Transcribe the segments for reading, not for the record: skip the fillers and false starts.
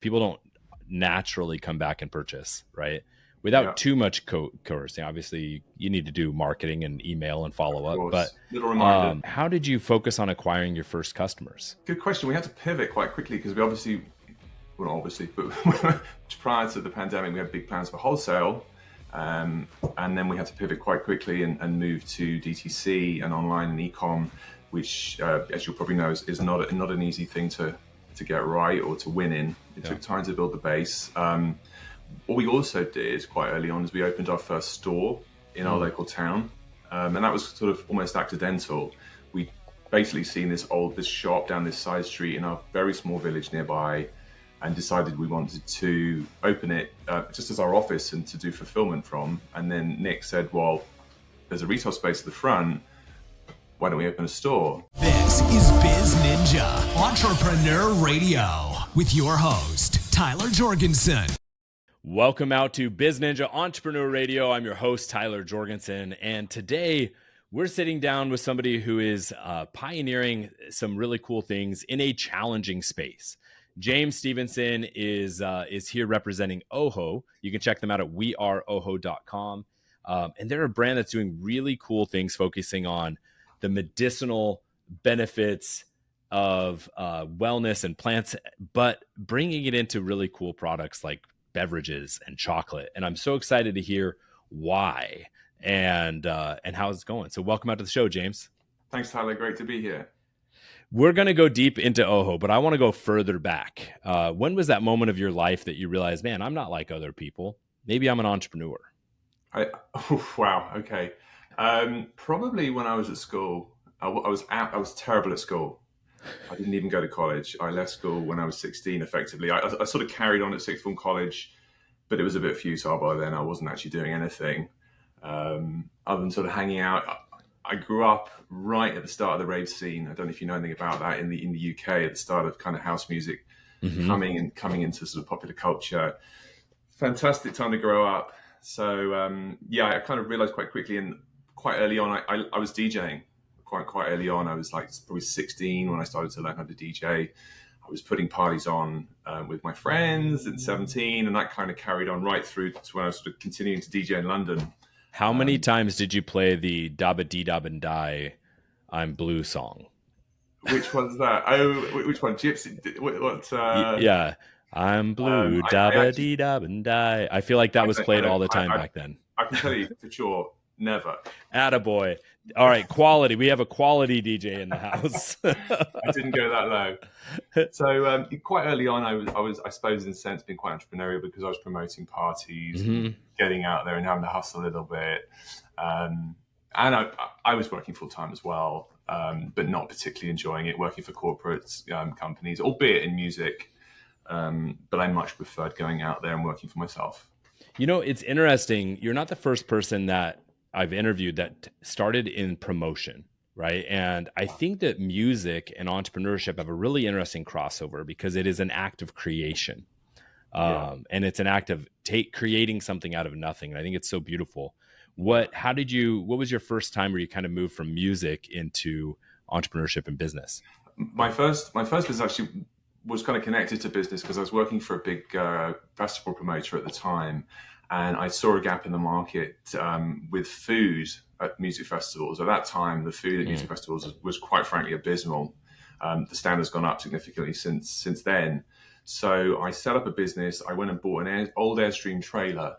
people don't naturally come back and purchase, right? Without too much coercing. Obviously, you need to do marketing and email and follow up. But little reminder. How did you focus on acquiring your first customers? Good question. We had to pivot quite quickly because we obviously, well, not obviously, but prior to the pandemic, we had big plans for wholesale. And then we had to pivot quite quickly and move to DTC and online and e-com, which, as you'll probably know, is not an easy thing to get right or to win in. It took time to build the base. What we also did quite early on is we opened our first store in our local town. And that was sort of almost accidental. We basically seen this shop down this side street in our very small village nearby and decided we wanted to open it just as our office and to do fulfillment from. And then Nick said, well, there's a retail space at the front. Why don't we open a store? This is Biz Ninja Entrepreneur Radio with your host, Tyler Jorgensen. Welcome out to Biz Ninja Entrepreneur Radio. I'm your host, Tyler Jorgensen. And today we're sitting down with somebody who is pioneering some really cool things in a challenging space. James Stevenson is here representing oHHo. You can check them out at weareohho.com. And they're a brand that's doing really cool things, focusing on the medicinal benefits of wellness and plants, but bringing it into really cool products like beverages and chocolate. And I'm so excited to hear why and how it's going. So welcome out to the show, James. Thanks, Tyler. Great to be here. We're going to go deep into oHHo, but I want to go further back. When was that moment of your life that you realized, man, I'm not like other people. Maybe I'm an entrepreneur? Wow. Okay. Probably when I was at school. I was terrible at school. I didn't even go to college. I left school when I was 16, effectively. I sort of carried on at sixth form college, but it was a bit futile by then. I wasn't actually doing anything other than sort of hanging out. I grew up right at the start of the rave scene. I don't know if you know anything about that in the UK, at the start of kind of house music coming into sort of popular culture. Fantastic time to grow up. So I kind of realized quite quickly and quite early on, I was DJing. Quite early on. I was like probably 16 when I started to learn how to DJ. I was putting parties on with my friends at 17, and that kind of carried on right through to when I was sort of continuing to DJ in London. How many times did you play the Dabba Dee Dabba and Die, I'm Blue song? Which one's that? Oh, which one? Gypsy? What? Yeah, I'm blue, Dabba Dee Dabba and Die. I feel like that was played all the time back then. I can tell you for sure. Never. Attaboy. All right, quality. We have a quality DJ in the house. I didn't go that low. So quite early on, I was, I suppose, in a sense, being quite entrepreneurial because I was promoting parties, getting out there and having to hustle a little bit. And I was working full time as well, but not particularly enjoying it, working for corporate companies, albeit in music. But I much preferred going out there and working for myself. You know, it's interesting. You're not the first person that I've interviewed that started in promotion, right? And I think that music and entrepreneurship have a really interesting crossover because it is an act of creation. And it's an act of creating something out of nothing. And I think it's so beautiful. What was your first time where you kind of moved from music into entrepreneurship and business? My first business actually was kind of connected to business because I was working for a big festival promoter at the time. And I saw a gap in the market with food at music festivals. At that time, the food at music festivals was quite frankly abysmal. The standard's gone up significantly since then. So I set up a business. I went and bought an old Airstream trailer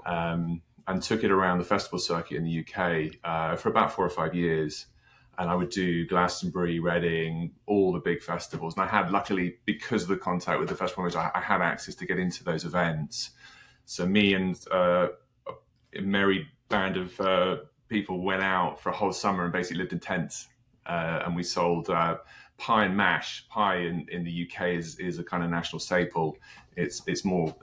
and took it around the festival circuit in the UK for about 4 or 5 years. And I would do Glastonbury, Reading, all the big festivals. And I had, luckily, because of the contact with the festival managers, I had access to get into those events. So me and a merry band of people went out for a whole summer and basically lived in tents. And we sold pie and mash. Pie in the UK is a kind of national staple. It's more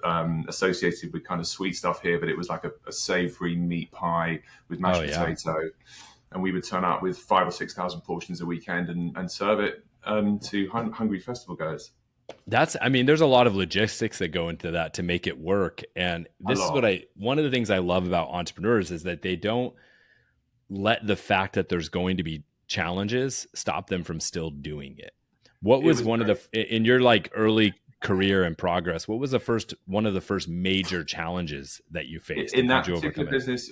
associated with kind of sweet stuff here, but it was like a savory meat pie with mashed potato. And we would turn up with 5,000 or 6,000 portions a weekend and serve it to hungry festival goers. There's a lot of logistics that go into that to make it work. And this is one of the things I love about entrepreneurs is that they don't let the fact that there's going to be challenges stop them from still doing it. What was one of in your like early career and progress, what was one of the first major challenges that you faced? In that How'd you particular overcome it? business,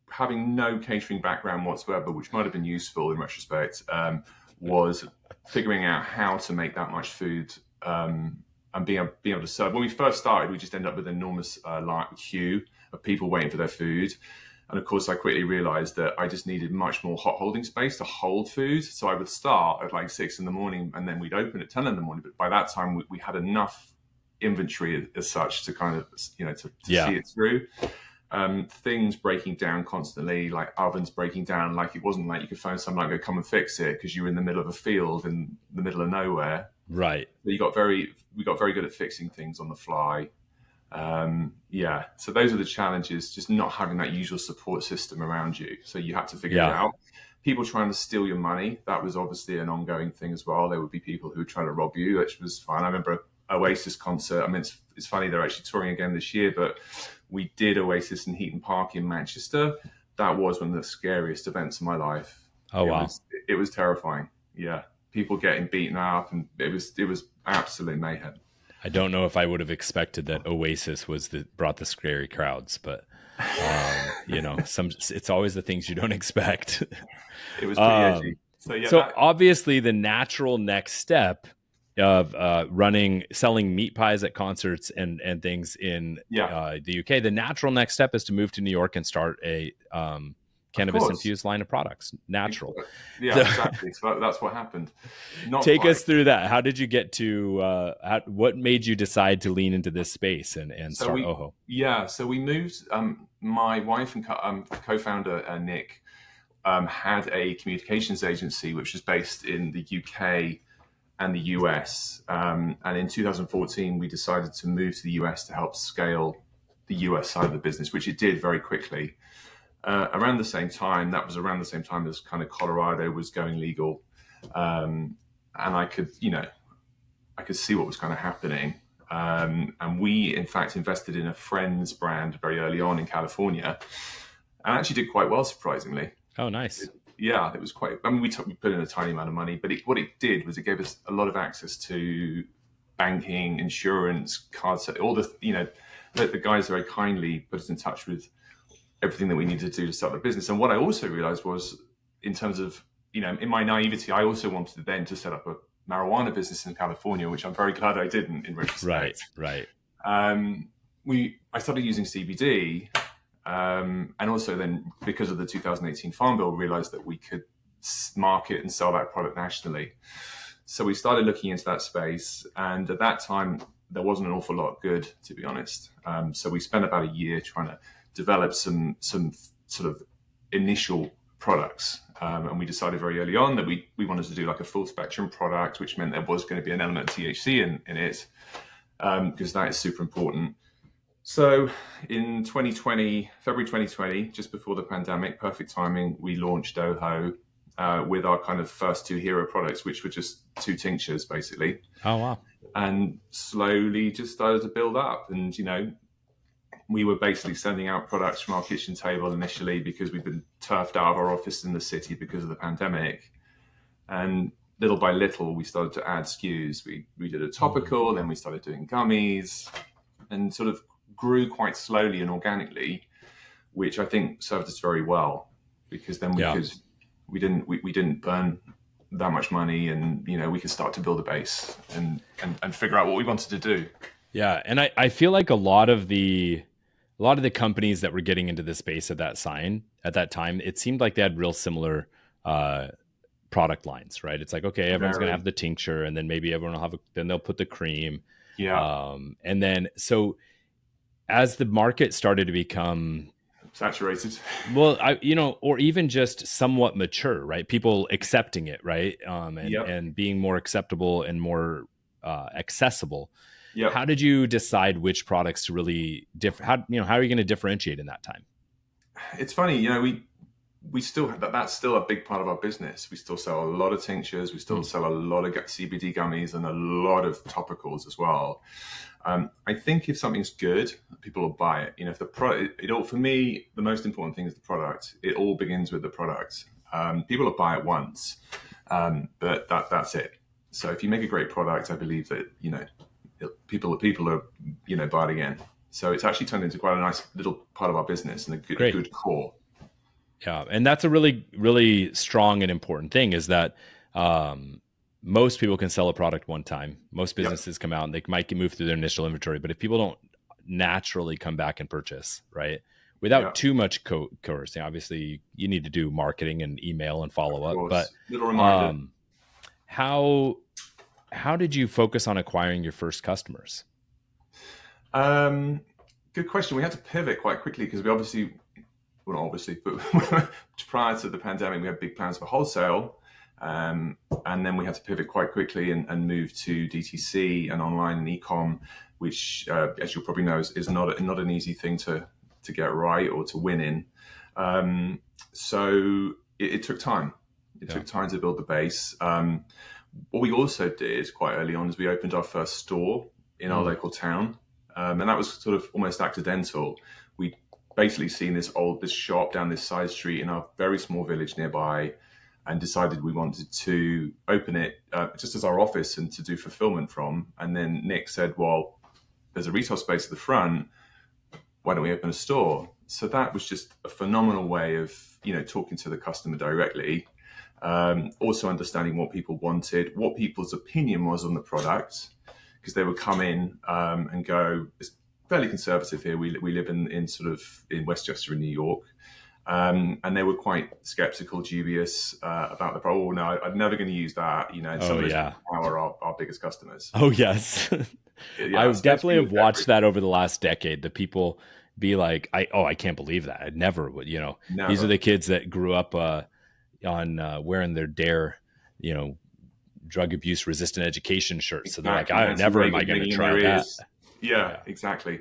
having no catering background whatsoever, which might have been useful in retrospect, was figuring out how to make that much food, and being able to serve. When we first started, we just ended up with an enormous queue of people waiting for their food. And of course, I quickly realized that I just needed much more hot holding space to hold food. So I would start at like 6 in the morning, and then we'd open at 10 in the morning. But by that time, we had enough inventory as such to kind of, to see it through. Things breaking down constantly, like ovens breaking down. Like, it wasn't like you could phone someone and go, come and fix it, because you were in the middle of a field in the middle of nowhere. Right. So we got very good at fixing things on the fly. So those are the challenges, just not having that usual support system around you. So you had to figure it out. People trying to steal your money, that was obviously an ongoing thing as well. There would be people who would try to rob you, which was fine. I remember Oasis concert. I mean, it's funny, they're actually touring again this year, but we did Oasis in Heaton Park in Manchester. That was one of the scariest events of my life. Wow. It was terrifying. Yeah. People getting beaten up, and it was absolute mayhem. I don't know if I would have expected that Oasis brought the scary crowds, but it's always the things you don't expect. It was pretty edgy. So obviously the natural next step of selling meat pies at concerts and things in the UK, the natural next step is to move to New York and start a cannabis infused line of products. Natural. Yeah, exactly. So that's what happened. Take us through that. How did you get to what made you decide to lean into this space and start oHHo? Yeah, so we moved. My wife and co-founder Nick had a communications agency which was based in the UK and the US. And in 2014, we decided to move to the US to help scale the US side of the business, which it did very quickly. Around the same time as kind of Colorado was going legal. And I could see what was kind of happening. And we, in fact, invested in a friend's brand very early on in California, and actually did quite well, surprisingly. Oh, nice. It was quite, I mean, we put in a tiny amount of money, but what it did was it gave us a lot of access to banking, insurance, cards, all the guys very kindly put us in touch with everything that we needed to do to start the business. And what I also realized was, in terms of, in my naivety, I also wanted then to set up a marijuana business in California, which I'm very glad I didn't in retrospect. Right. I started using CBD, and also then, because of the 2018 Farm Bill, realized that we could market and sell that product nationally. So we started looking into that space, and at that time there wasn't an awful lot good, to be honest. So we spent about a year trying to develop some sort of initial products. And we decided very early on that we wanted to do like a full spectrum product, which meant there was going to be an element of THC in it, because that is super important. So in February 2020, just before the pandemic, perfect timing, we launched oHHo with our kind of first two hero products, which were just 2 tinctures, basically. Oh, wow. And slowly just started to build up. And, we were basically sending out products from our kitchen table initially, because we've been turfed out of our office in the city because of the pandemic. And little by little, we started to add SKUs. We did a topical, then we started doing gummies, and sort of grew quite slowly and organically, which I think served us very well, because then we didn't burn that much money, and we could start to build a base and figure out what we wanted to do. Yeah, and I feel like a lot of the companies that were getting into this space at that time, it seemed like they had real similar product lines, right? It's like, okay, everyone's going to have the tincture, and then maybe everyone will then they'll put the cream. Yeah. And then, so as the market started to become saturated, well, or even just somewhat mature, right? People accepting it, right? And being more acceptable and more accessible. Yep. How did you decide which products to really how are you going to differentiate in that time? It's funny, we still have that's still a big part of our business. We still sell a lot of tinctures. We still sell a lot of CBD gummies and a lot of topicals as well. I think if something's good, people will buy it. If the product, for me, the most important thing is the product. It all begins with the product. People will buy it once, but that's it. So if you make a great product, I believe that, people are, buy it again. So it's actually turned into quite a nice little part of our business and a good core. Yeah. And that's a really, really strong and important thing is that most people can sell a product one time. Most businesses come out and they might move through their initial inventory. But if people don't naturally come back and purchase, right, without too much coercing, obviously you need to do marketing and email and follow up. But little reminder. How did you focus on acquiring your first customers? Good question. We had to pivot quite quickly because but prior to the pandemic, we had big plans for wholesale. And then we had to pivot quite quickly and move to DTC and online and e-com, which, as you'll probably know, is not an easy thing to get right or to win in. So it took time. It took time to build the base. What we also did quite early on is we opened our first store in our local town. And that was sort of almost accidental. We'd basically seen this shop down this side street in our very small village nearby and decided we wanted to open it just as our office and to do fulfillment from. And then Nick said, well, there's a retail space at the front. Why don't we open a store? So that was just a phenomenal way of, talking to the customer directly. Also understanding what people wanted, what people's opinion was on the product, because they would come in and go, it's fairly conservative here. We live in Westchester in New York. And they were quite skeptical, dubious about the product. Oh, no, I'm never going to use that. Some of those are our biggest customers. Oh, yes. I definitely have watched that over the last decade. The people be like, I can't believe that. I never would, Never. These are the kids that grew up on wearing their DARE, drug abuse resistant education shirts. Exactly. So they're like, I never am I going to try that. Yeah, exactly.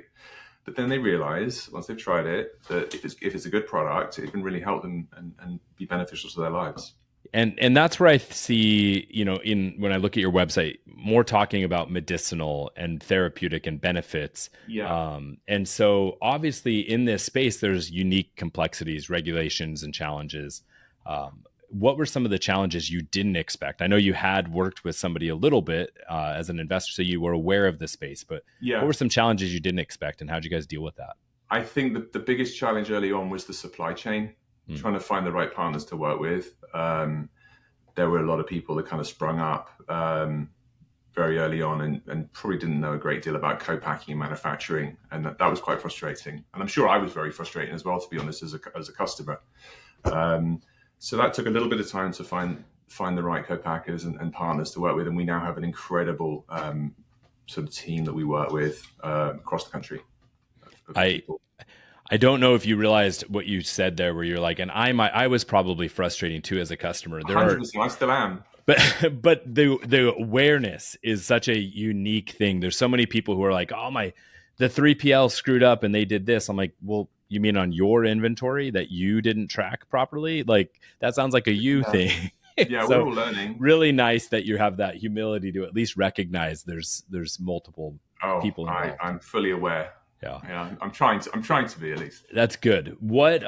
But then they realize once they've tried it that if it's a good product, it can really help them and be beneficial to their lives. And that's where I see, when I look at your website, more talking about medicinal and therapeutic and benefits. Yeah. And so obviously in this space, there's unique complexities, regulations, and challenges. What were some of the challenges you didn't expect? I know you had worked with somebody a little bit as an investor, so you were aware of the space, but what were some challenges you didn't expect and how did you guys deal with that? I think the biggest challenge early on was the supply chain, trying to find the right partners to work with. There were a lot of people that kind of sprung up very early on and probably didn't know a great deal about co-packing and manufacturing. And that was quite frustrating. And I'm sure I was very frustrating as well, to be honest, as a customer. So that took a little bit of time to find the right co-packers and partners to work with. And we now have an incredible sort of team that we work with across the country. I don't know if you realized what you said there, where you're like, and I was probably frustrating too as a customer. 100%, I still am. But the awareness is such a unique thing. There's so many people who are like, oh the 3PL screwed up and they did this. I'm like, well, you mean on your inventory that you didn't track properly? Like that sounds like a thing. Yeah, so we're all learning. Really nice that you have that humility to at least recognize there's multiple people involved. I'm fully aware. Yeah, I'm trying to be, at least. That's good. What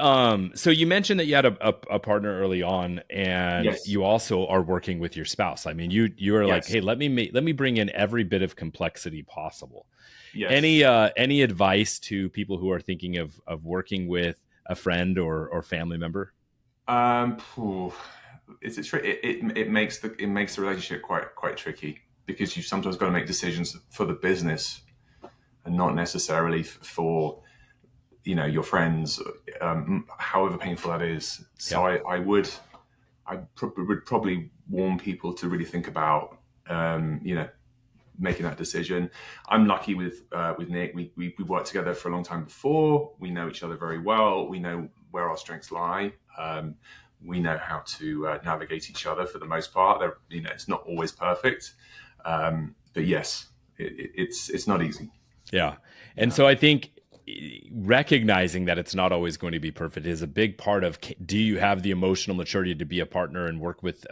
so you mentioned that you had a partner early on, and you also are working with your spouse. I mean, you are like, hey, let me bring in every bit of complexity possible. Yes. Any advice to people who are thinking of working with a friend or family member? It makes the relationship quite tricky, because you've sometimes got to make decisions for the business and not necessarily for your friends, however painful that is. So I would probably warn people to really think about making that decision. I'm lucky with Nick. We worked together for a long time before. We know each other very well. We know where our strengths lie. We know how to navigate each other for the most part. It's not always perfect, but yes, it's not easy. Yeah. And so I think recognizing that it's not always going to be perfect is a big part of, do you have the emotional maturity to be a partner and work with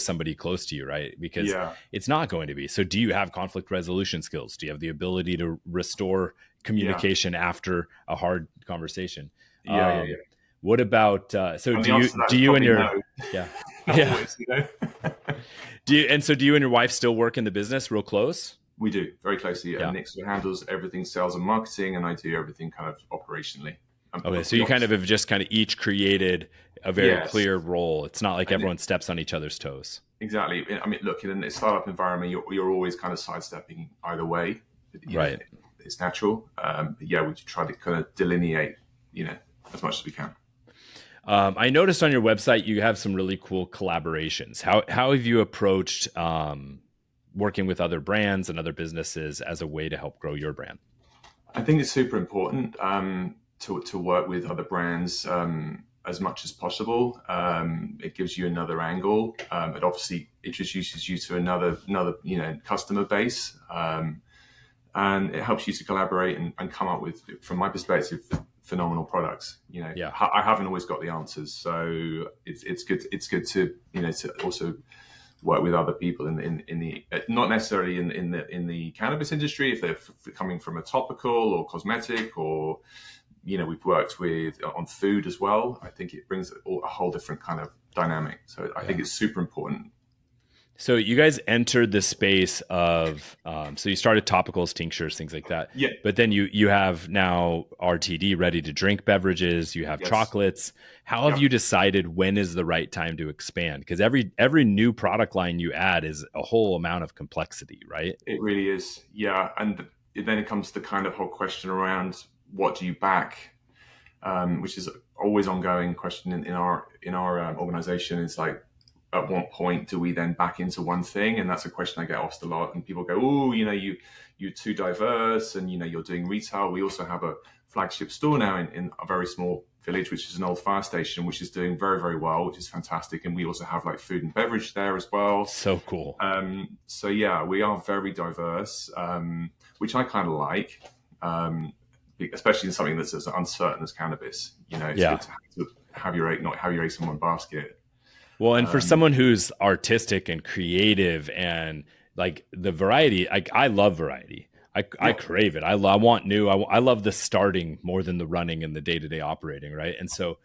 somebody close to you, right? Because it's not going to be. So do you have conflict resolution skills? Do you have the ability to restore communication after a hard conversation? Yeah. What about, so do you and your, no. Always, do you and your wife still work in the business real close? We do very closely. Yeah. Nick sort of handles everything sales and marketing, and I do everything kind of operationally. Okay, so you kind of have just kind of each created a very clear role. It's not like everyone steps on each other's toes. Exactly. I mean, look, in a startup environment, you're always kind of sidestepping either way. Right. It's natural. But yeah, we try to kind of delineate, as much as we can. I noticed on your website you have some really cool collaborations. How have you approached working with other brands and other businesses as a way to help grow your brand? I think it's super important to work with other brands as much as possible. It gives you another angle. It obviously introduces you to another customer base, and it helps you to collaborate and come up with, from my perspective, phenomenal products. I haven't always got the answers, so it's good. It's good to to also work with other people in the not necessarily in the cannabis industry, if they're coming from a topical or cosmetic, or we've worked with on food as well. I think it brings a whole different kind of dynamic. So I think it's super important. So you guys entered the space of, so you started topicals, tinctures, things like that. Yeah. But then you have now RTD, ready to drink beverages. You have chocolates. How have you decided when is the right time to expand? Because every new product line you add is a whole amount of complexity, right? It really is. Yeah. And then it comes to the kind of whole question around what do you back, which is always ongoing question in our organization. Is like, at what point do we then back into one thing? And that's a question I get asked a lot. And people go, "Oh, you're too diverse, and you're doing retail." We also have a flagship store now in a very small village, which is an old fire station, which is doing very, very well, which is fantastic. And we also have like food and beverage there as well. So cool. So yeah, we are very diverse, which I kind of like, especially in something that's as uncertain as cannabis. It's good to have your eggs in one basket. Well, and for someone who's artistic and creative and like the variety, I love variety. I crave it. I want new. I love the starting more than the running and the day-to-day operating, right? And so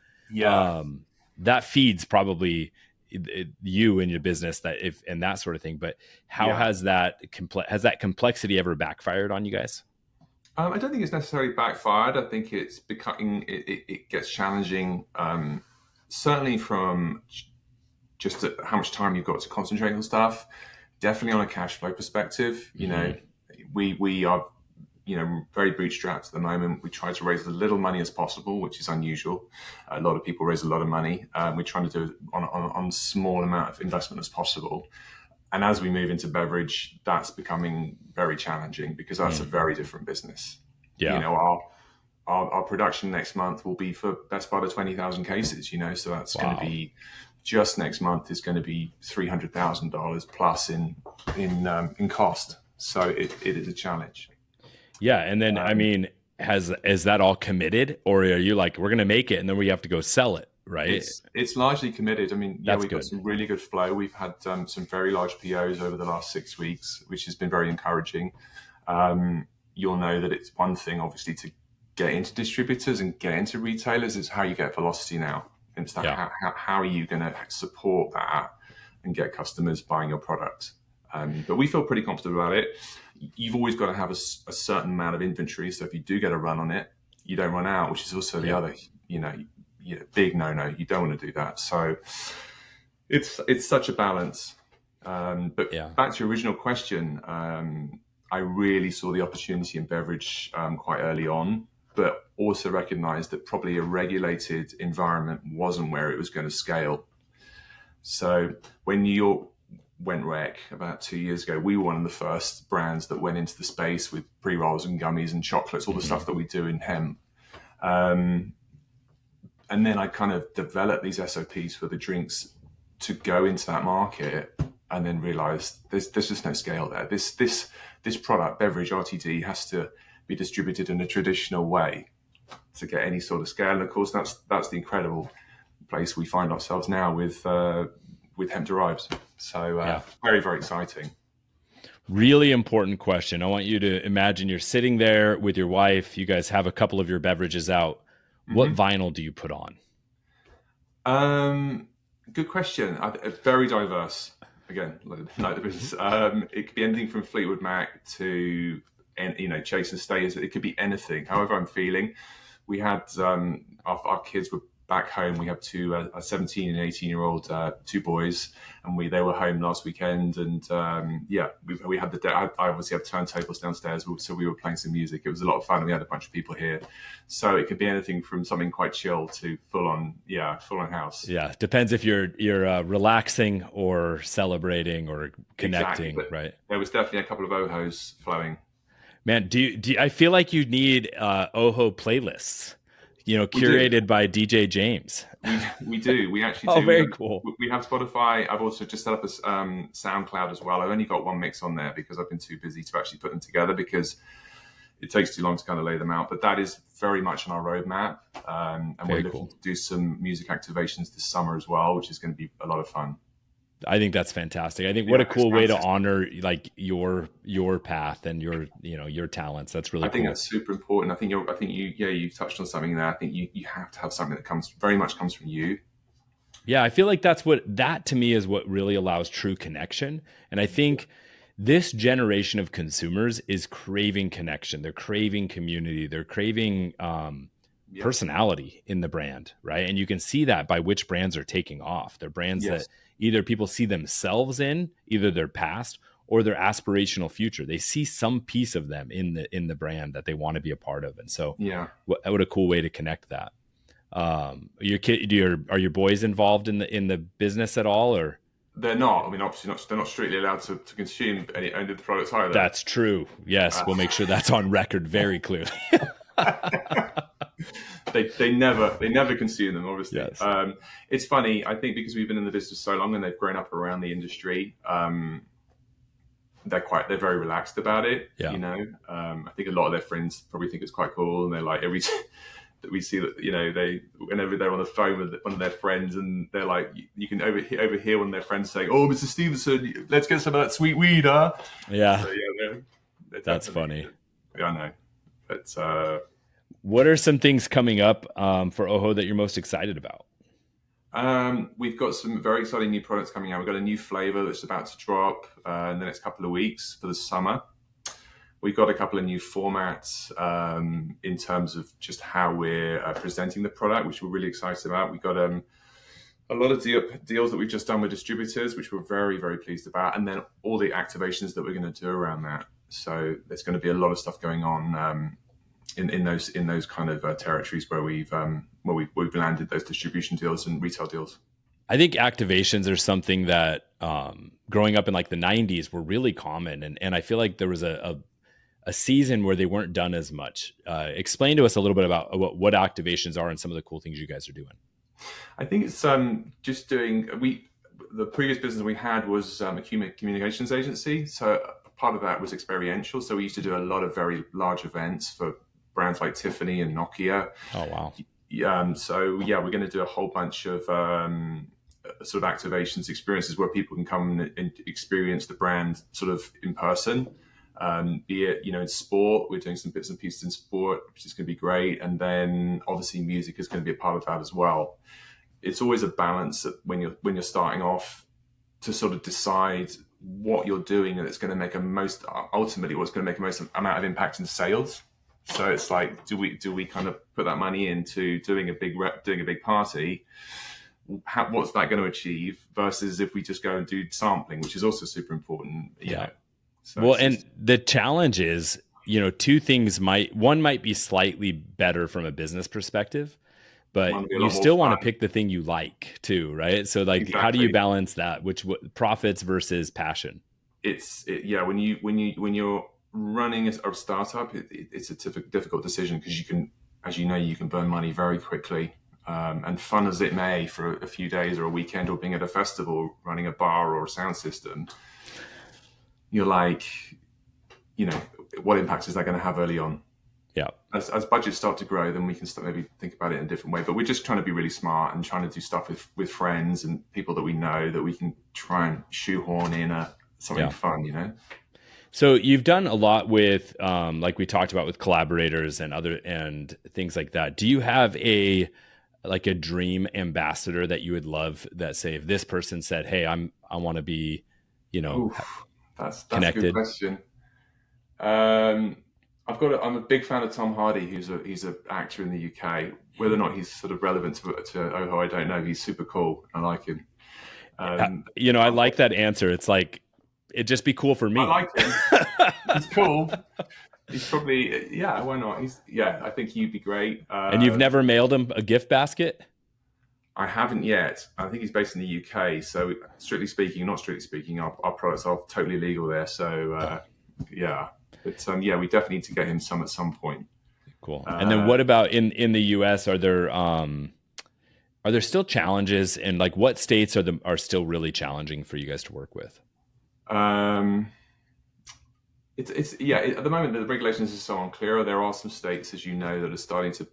that feeds probably you and your business, and that sort of thing. But how has that complexity ever backfired on you guys? I don't think it's necessarily backfired. I think it's becoming it gets challenging, certainly from just how much time you've got to concentrate on stuff. Definitely on a cash flow perspective, we are, very bootstrapped at the moment. We try to raise as little money as possible, which is unusual. A lot of people raise a lot of money. We're trying to do it on a small amount of investment as possible. And as we move into beverage, that's becoming very challenging because that's a very different business. Yeah. Our production next month will be for best part of 20,000 cases, so that's going to be, just next month is going to be $300,000 plus in cost. So it is a challenge. Yeah. And then, is that all committed, or are you like, we're going to make it and then we have to go sell it? Right. It's largely committed. We've got some really good flow. We've had some very large POs over the last 6 weeks, which has been very encouraging. You'll know that it's one thing, obviously, to get into distributors and get into retailers. It's how you get velocity now. It's that how are you going to support that and get customers buying your product? But we feel pretty confident about it. You've always got to have a certain amount of inventory. So if you do get a run on it, you don't run out, which is also the other, big no-no. You don't want to do that. So it's such a balance. But back to your original question, I really saw the opportunity in beverage quite early on, but also recognized that probably a regulated environment wasn't where it was going to scale. So when New York went rec about 2 years ago, we were one of the first brands that went into the space with pre-rolls and gummies and chocolates, all the stuff that we do in hemp. And then I kind of developed these SOPs for the drinks to go into that market, and then realized there's just no scale there. This product, beverage, RTD, has to be distributed in a traditional way to get any sort of scale. And of course, that's the incredible place we find ourselves now with hemp derives. So very, very exciting. Really important question. I want you to imagine you're sitting there with your wife. You guys have a couple of your beverages out. What vinyl do you put on? Good question. Very diverse. again, like the business. It could be anything from Fleetwood Mac to, Chase and Stay. It could be anything. However I'm feeling. We had our kids were back home. We have two, a 17 and 18-year-old, two boys, and they were home last weekend. And we had I obviously have turntables downstairs, so we were playing some music. It was a lot of fun. We had a bunch of people here, so it could be anything from something quite chill to full on house. Yeah, depends if you're relaxing or celebrating or connecting, exactly. Right? There was definitely a couple of oHHos flowing. Man, do you, I feel like you need oHHo playlists, curated by DJ James. We do. We actually do. Oh, very cool. We have Spotify. I've also just set up a SoundCloud as well. I've only got one mix on there because I've been too busy to actually put them together because it takes too long to kind of lay them out. But that is very much on our roadmap. And we're looking to do some music activations this summer as well, which is going to be a lot of fun. I think that's fantastic. I think what a cool way to honor like your path and your talents. That's really cool. I think that's super important. I think you touched on something there. I think you have to have something that comes from you. Yeah, I feel like that to me is what really allows true connection. And I think this generation of consumers is craving connection. They're craving community. They're craving personality in the brand, right? And you can see that by which brands are taking off. They're brands that either people see themselves in, either their past or their aspirational future. They see some piece of them in the brand that they want to be a part of. And so what a cool way to connect that. Are your boys involved in the business at all, or? They're not. I mean, obviously they're not strictly allowed to consume any of the products either. That's true. Yes. We'll make sure that's on record very clearly. They never consume them, obviously. Yes. It's funny, I think, because we've been in the business so long and they've grown up around the industry. They're very relaxed about it. Yeah. I think a lot of their friends probably think it's quite cool, and they're like that we see that whenever they're on the phone with one of their friends, and they're like, you can overhear one of their friends saying, "Oh, Mr. Stevenson, let's get some of that sweet weed, huh?" Yeah. So, that's funny. Yeah, I know. But what are some things coming up for oHHo that you're most excited about? We've got some very exciting new products coming out. We've got a new flavor that's about to drop in the next couple of weeks for the summer. We've got a couple of new formats in terms of just how we're presenting the product, which we're really excited about. We've got a lot of deals that we've just done with distributors, which we're very, very pleased about. And then all the activations that we're going to do around that. So there's going to be a lot of stuff going on in those kind of territories where we've landed those distribution deals and retail deals. I think activations are something that growing up in like the 90s were really common, and I feel like there was a season where they weren't done as much. Explain to us a little bit about what activations are and some of the cool things you guys are doing. I think it's just doing. The previous business we had was a communications agency, so part of that was experiential. So we used to do a lot of very large events for brands like Tiffany and Nokia. Oh, wow. We're going to do a whole bunch of sort of activations, experiences where people can come and experience the brand sort of in person. Be it, in sport, we're doing some bits and pieces in sport, which is going to be great. And then obviously music is going to be a part of that as well. It's always a balance that when you're starting off to sort of decide what you're doing and it's going to make ultimately what's going to make the most amount of impact in sales. So it's like, do we kind of put that money into doing a big party? What's that going to achieve versus if we just go and do sampling, which is also super important. So and the challenge is, two things one might be slightly better from a business perspective, but you still want to pick the thing you like too, right? So like, exactly. How do you balance that? What profits versus passion? When you're running a startup, it's a difficult decision because you can burn money very quickly. And fun as it may for a few days or a weekend or being at a festival, running a bar or a sound system, you're like, what impact is that going to have early on? Yeah. As budgets start to grow, then we can maybe think about it in a different way. But we're just trying to be really smart and trying to do stuff with friends and people that we know that we can try and shoehorn in something fun, So you've done a lot with, like we talked about with collaborators and things like that. Do you have a dream ambassador that you would love that, say, if this person said, "Hey, I want to be Oof, that's a good connected? question. I'm a big fan of Tom Hardy, he's an actor in the UK. Whether or not he's sort of relevant to oHo, I don't know. He's super cool. I like him. I like that answer. It's like, it'd just be cool for I me. like him. He's cool. He's probably, yeah, why not? I think he'd be great. And you've never mailed him a gift basket? I haven't yet. I think he's based in the UK. So not strictly speaking, our products are totally legal there. So yeah. But we definitely need to get him some at some point. Cool. And then what about in the US? Are there still challenges, and like what states are still really challenging for you guys to work with? At the moment the regulations are so unclear. There are some states, as you know, that are starting to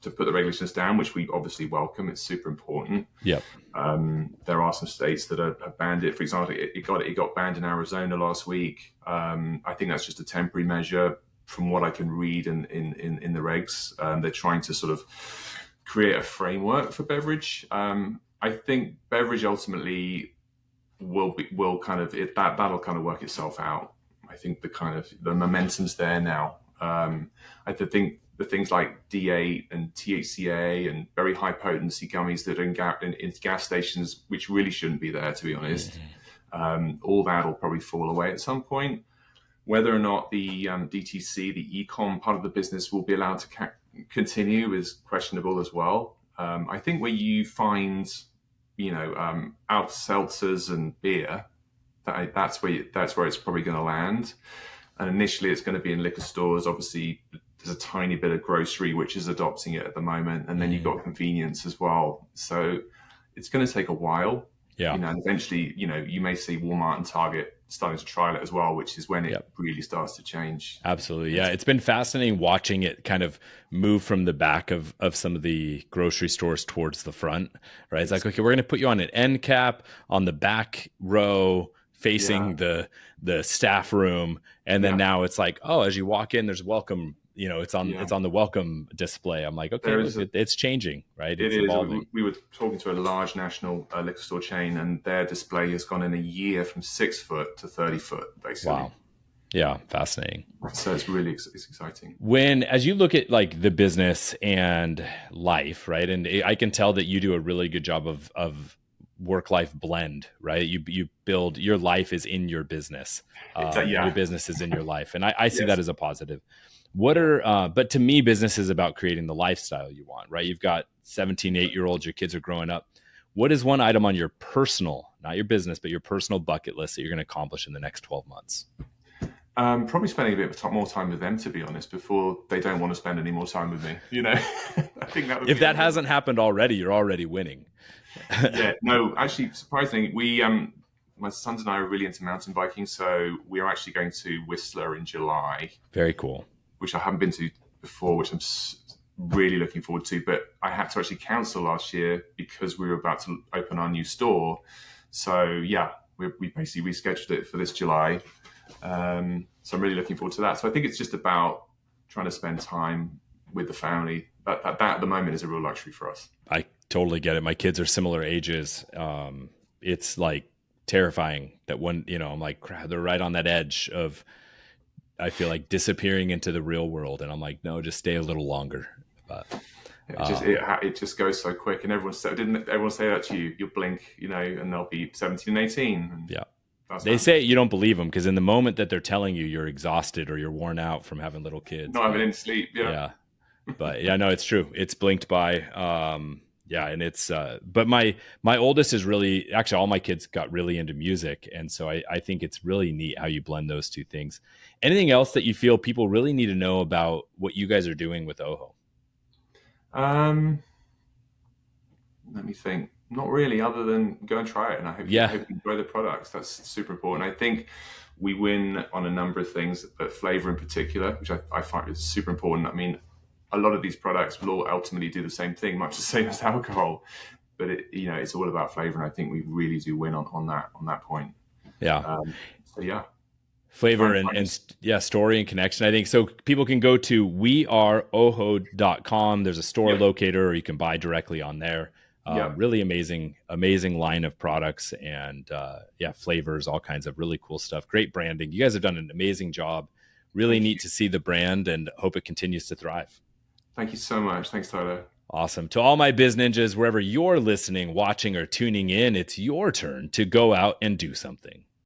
put the regulations down, which we obviously welcome. It's super important. Yep. There are some states that have banned it. For example, it got banned in Arizona last week. I think that's just a temporary measure, from what I can read in the regs. They're trying to sort of create a framework for beverage. I think beverage ultimately that'll kind of work itself out. I think the momentum's there now. I think the things like D8 and THCA and very high potency gummies that are in gas stations, which really shouldn't be there, to be honest, all that will probably fall away at some point. Whether or not the DTC, the e-com part of the business, will be allowed to continue is questionable as well. I think where you find, out seltzers and beer, that's where it's probably going to land. And initially it's going to be in liquor stores. Obviously there's a tiny bit of grocery which is adopting it at the moment, and then you've got convenience as well. So it's going to take a while. Yeah. And eventually, you may see Walmart and Target starting to trial it as well, which is when it really starts to change. Absolutely. Yeah. It's been fascinating watching it kind of move from the back of some of the grocery stores towards the front, right? It's like, okay, we're going to put you on an end cap on the back row facing the staff room. And then now it's like, oh, as you walk in, there's welcome, it's on the welcome display. I'm like, okay, it's changing, right? It's evolving. We were talking to a large national liquor store chain, and their display has gone in a year from 6 foot to 30 foot, basically. Wow. Yeah. Fascinating. So it's really exciting. As you look at like the business and life, right? And I can tell that you do a really good job of work-life blend, right? You build, your life is in your business. Your business is in your life. And I see that as a positive. But to me, business is about creating the lifestyle you want, right? You've got 17, 8-year-olds, your kids are growing up. What is one item on your personal, not your business, but your personal bucket list that you're going to accomplish in the next 12 months? Probably spending a bit more time with them, to be honest, before they don't want to spend any more time with me. I think that would if that hasn't happened already, you're already winning. Yeah, no, actually, surprisingly, my sons and I are really into mountain biking, so we are actually going to Whistler in July. Very cool. Which I haven't been to before, which I'm really looking forward to. But I had to actually cancel last year because we were about to open our new store. So yeah, we basically rescheduled it for this July. So I'm really looking forward to that. So I think it's just about trying to spend time with the family. That at the moment is a real luxury for us. I totally get it. My kids are similar ages. It's like terrifying that when, I'm like, crap, they're right on that edge of, I feel like, disappearing into the real world. And I'm like, no, just stay a little longer. But it just goes so quick. And didn't everyone say that to you? You'll blink, and they'll be 17 and 18. And yeah. They say you don't believe them because in the moment that they're telling you you're exhausted or you're worn out from having little kids. Not having any sleep. Yeah. But yeah, no, it's true. It's blinked by. And it's, but my oldest is really, actually all my kids got really into music. And so I think it's really neat how you blend those two things. Anything else that you feel people really need to know about what you guys are doing with oHHo? Let me think. Not really, other than go and try it. And I hope you enjoy the products. That's super important. I think we win on a number of things, but flavor in particular, which I find is super important. I mean, a lot of these products will all ultimately do the same thing, much the same as alcohol, but it's all about flavor. And I think we really do win on that point. Yeah. So yeah. Flavor and story and connection. I think so. People can go to weareoho.com. There's a store locator, or you can buy directly on there. Yeah. Really amazing line of products and flavors, all kinds of really cool stuff. Great branding. You guys have done an amazing job. Really Thank neat you. to see the brand and hope it continues to thrive. Thank you so much. Thanks, Tyler. Awesome. To all my biz ninjas, wherever you're listening, watching, or tuning in, it's your turn to go out and do something.